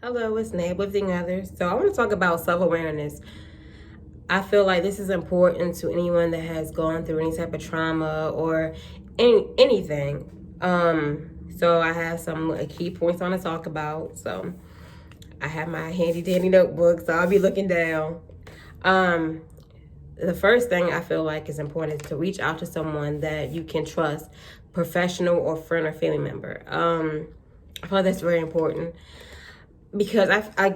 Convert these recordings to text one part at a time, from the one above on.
Hello, it's Nay, Uplifting others. So I want to talk about self-awareness. I feel like this is important to anyone that has gone through any type of trauma or anything. So I have some key points I want to talk about. So I have my handy dandy notebook, so I'll be looking down. The first thing I feel like is important is to reach out to someone that you can trust, professional or friend or family member. I feel like that's very important because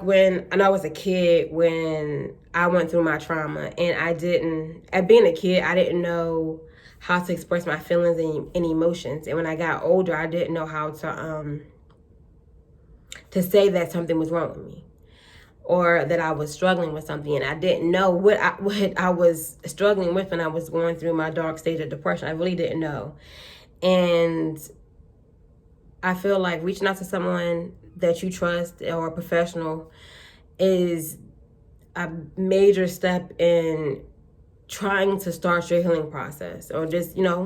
when I was a kid, when I went through my trauma, and at being a kid, I didn't know how to express my feelings and emotions. And when I got older, I didn't know how to say that something was wrong with me, or that I was struggling with something, and I didn't know what I was struggling with when I was going through my dark stage of depression. I really didn't know. And I feel like reaching out to someone that you trust or a professional is a major step in trying to start your healing process, or just, try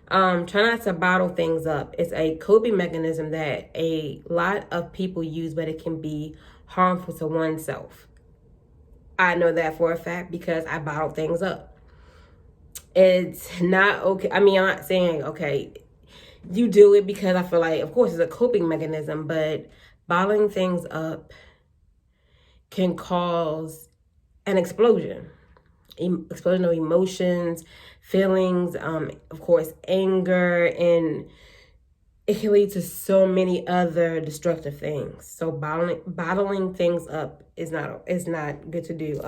not to bottle things up. It's a coping mechanism that a lot of people use, but it can be harmful to oneself. I know that for a fact because I bottle things up. It's not okay. I mean, I'm not saying, okay, you do it because I feel like, of course, it's a coping mechanism, but bottling things up can cause an explosion of emotions, feelings, of course, anger, and it can lead to so many other destructive things. So bottling things up is not good to do.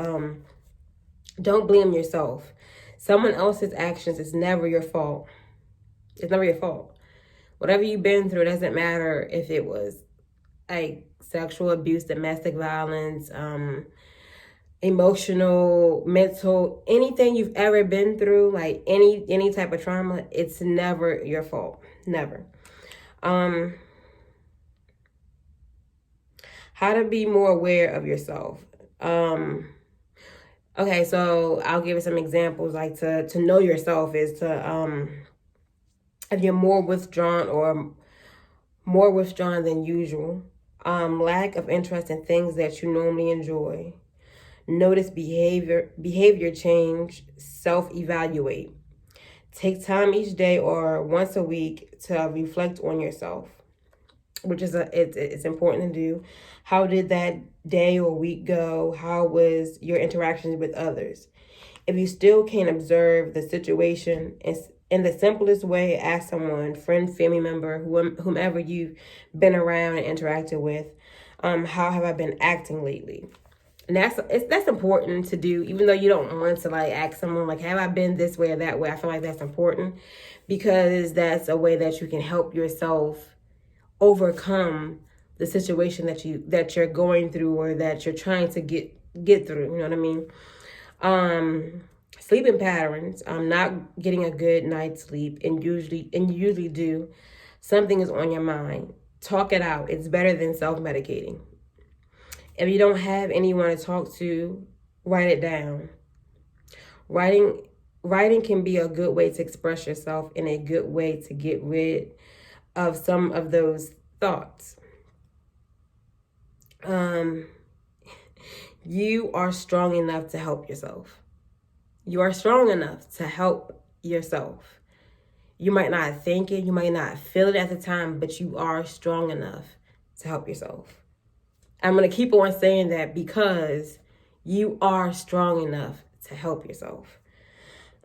Don't blame yourself. Someone else's actions is never your fault. It's never your fault. Whatever you've been through, it doesn't matter if it was like sexual abuse, domestic violence, emotional, mental, anything you've ever been through, like any type of trauma, it's never your fault. Never. How to be more aware of yourself. Okay, so I'll give you some examples. Like to know yourself is to if you're more withdrawn than usual. Lack of interest in things that you normally enjoy. Notice behavior change, self-evaluate. Take time each day or once a week to reflect on yourself, which is it's important to do. How did that day or week go? How was your interactions with others? If you still can't observe the situation, in the simplest way, ask someone, friend, family member, whomever you've been around and interacted with, how have I been acting lately? And that's important to do, even though you don't want to like ask someone like, have I been this way or that way? I feel like that's important because that's a way that you can help yourself overcome the situation that you're going through or that you're trying to get through. You know what I mean? Sleeping patterns. Not getting a good night's sleep, and you usually do. Something is on your mind. Talk it out. It's better than self-medicating. If you don't have anyone to talk to, write it down. Writing can be a good way to express yourself and a good way to get rid of some of those thoughts. You are strong enough to help yourself. You are strong enough to help yourself. You might not think it, you might not feel it at the time, but you are strong enough to help yourself. I'm going to keep on saying that because you are strong enough to help yourself.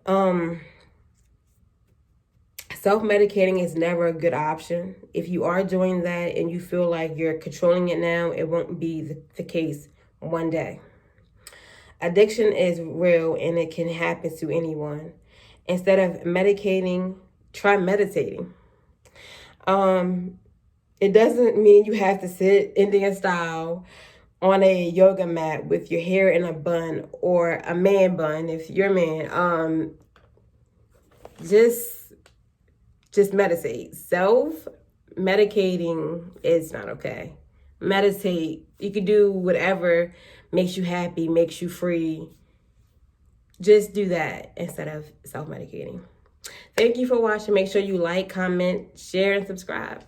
Self-medicating is never a good option. If you are doing that and you feel like you're controlling it now, it won't be the case one day. Addiction is real and it can happen to anyone. Instead of medicating, try meditating. It doesn't mean you have to sit Indian style on a yoga mat with your hair in a bun or a man bun if you're a man. Just meditate. Self-medicating is not okay. Meditate. You can do whatever makes you happy, makes you free. Just do that instead of self-medicating. Thank you for watching. Make sure you like, comment, share, and subscribe.